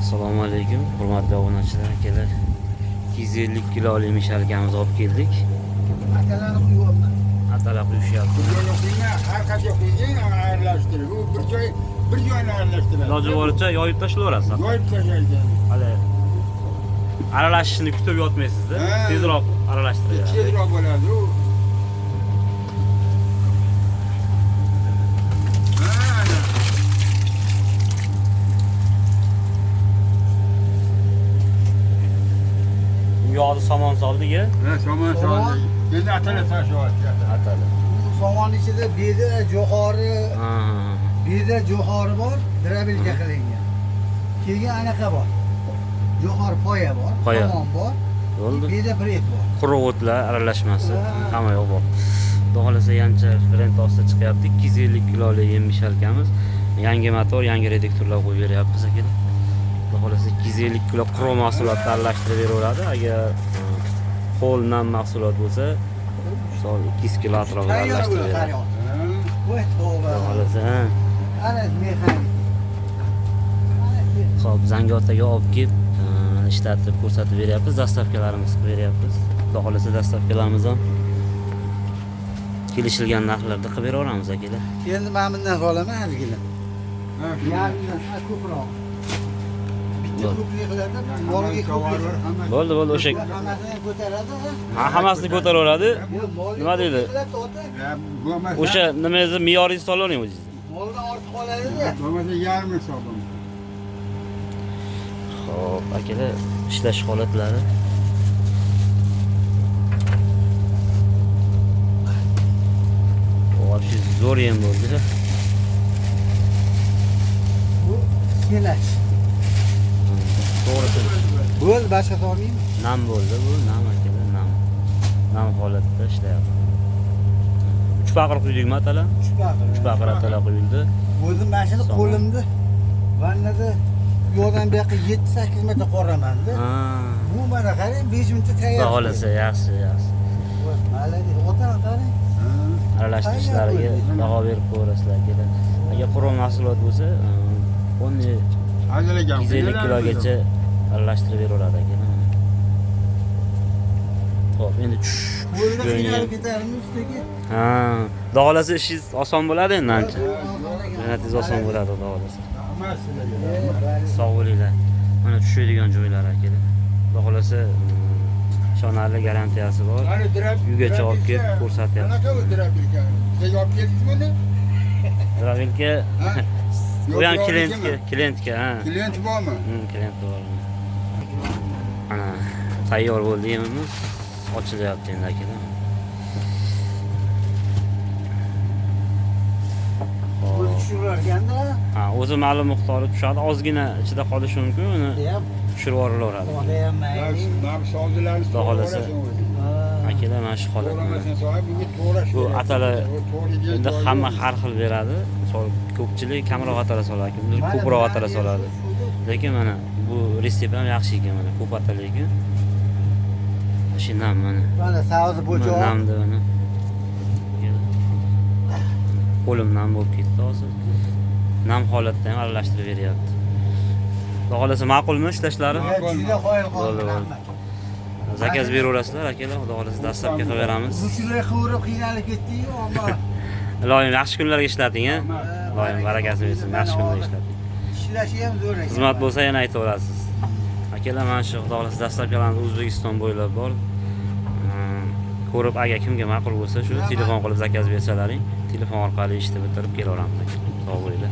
Assalomu alaykum, hurmatli obunachilar, akalar. 250 kiloli mishalkamiz olib keldik. Atalarni quyapman. Atalar quyishyapti. Har qancha qo'ysang, aralashtirib, u bir joyni aralashtiradi. Iloji boricha yoyib tashlayverasiz. Yoyib tashlaydi. Hali aralashishni kutib yotmaysiz-da. Tezroq aralashtirasiz. Tezroq bo'ladi u. Yog'ni somon soldik-a? Ha, somon soldik. Endi atalar tashlayapti. Atalar. Somon ichida beda jo'xori, beda jo'xori bor, drabilga qilingan. Keyin anaqa bor. Jo'xori poya bor, somon bor. Bo'ldi. Beda bret bor. Quruq o'tlar aralashmasi hamma yoq bor. Xudo xolasa yancha rent ostida chiqyapti. 250 kiloli yem mishalkamiz. Yangi motor, yangi reduktorlar qo'yib beryapmiz akalar. Xudo xolasa 250 kilo quruq mahsulotni aralashtirib beraveradi. Agar qo'ldan mahsulot bo'lsa, misol 200 kilo atrofida aralashtirib beradi. Voy tavba. Xudo xolasa. Ana mexanik. Xo'p, Zangiotaga olib kelib, ishlatib ko'rsatib beryapmiz, dastavkalarimiz qilib beryapmiz. Xudo xolasa dastavkalarimiz ham kelishilgan narxlarda qilib beraveramiz akalar. Endi men bundan qolaman hozirgina. Ha, Yarmidan ko'proq. Bitta ko'priklarda moliga ko'prik. Bo'ldi, o'sha Hammasini ko'taradi. hammasini ko'taraveradi. Nima deydi? bo'lmasa, O'sha nimangizni me'yoringizni solavering o'zingiz. Moldan ortib qoladi-da. bo'lmasa yarmi hisobim. Xo'p, akalar, ishlash holatlari. Вообще zo'r ham bo'ldi-da. Bu sinash. To'g'ri. Bo'l, boshqa solmaymi? Nam bo'ldi bu, nam akalar, nam. Nam holatda ishlayapti. 3 baqir quydik matalan. 3 baqir atalar quyildi. O'zim mana shuni qo'limda vannada yo'ldan bu yoqqa 7-8 marta qoraman-da. Bu mana qarang 5 minutda tayyor. Xudo xolasa, yaxshi. Malaka, o'tan qarang. Aralashtirishlariga baho berib ko'rasizlar akalar. Agar quruq mahsulot bo'lsa, uni Hazırlayacağım. 250 kilogacha aralashtirib beraveradi akalar. Xo'p, endi Qo'lda qiynalib ketarmi ustiga? Ha, xudo xolasa ishingiz oson bo'ladi endi ancha. Mehnatingiz oson bo'ladi xudo xolasa. Sog' bo'linglar. Mana tushadigan joylar akalar. Xudo xolasa ishonarli garantiyasi bor. Uygacha olib kelib ko'rsatyapti. Qanaqa u drabilka? Siz olib keldingizmi buni? Drabilka bu ham klientga, ha. Klient bormi? Klient bor. Ana, tayyor bo'ldi yemimiz. Ochilyapti endi akalar. O'zi tushirarganda, Ha, o'zi ma'lum miqdori tushadi. Ozgina ichida qolishi mumkin, uni ham tushirib yuborilaveradi. xudo ham mayli. Nam savdilarni Xudo xolasa. Akalar mana shu holat. To'g'ramasan so'rab bunga to'g'rash. Bu atalar endi hamma har xil beradi. Misol ko'pchilik kamroq atalar soladi, kimdir ko'proq atalar soladi. Lekin mana bu retsept ham yaxshi ekan, mana ko'p atalar ekan. Shu nam mana. Mana savzi bo'choq. Namda mana. Qo'lim nam bo'lib ketdi hozir. Nam holatda ham aralashtirib beryapti. Xudo xolasa ma'qulmi ishlashlari? Juda qoyil Bo'ldi. Zakaz beraverasizlar akalar, xudo xolasa dastlabki qilib beramiz. Bu shunday qilib qiynalib ketdi-yu, ammo Iloyim yaxshi kunlarga ishlating-a. Iloyim barakasini bersin, yaxshi kunlarga ishlating. ishlashi ham zo'r ekan. Xizmat bo'lsa yana aytaverasiz. Akalar, mana shu xudo xolasa dastlabkilarimiz O'zbekiston bo'ylab bor. Ko'rib, agar kimga ma'qul bo'lsa, shu telefon qilib zakaz bersalaring, telefon orqali ishni bitirib kelaveramiz. Sog' bo'linglar.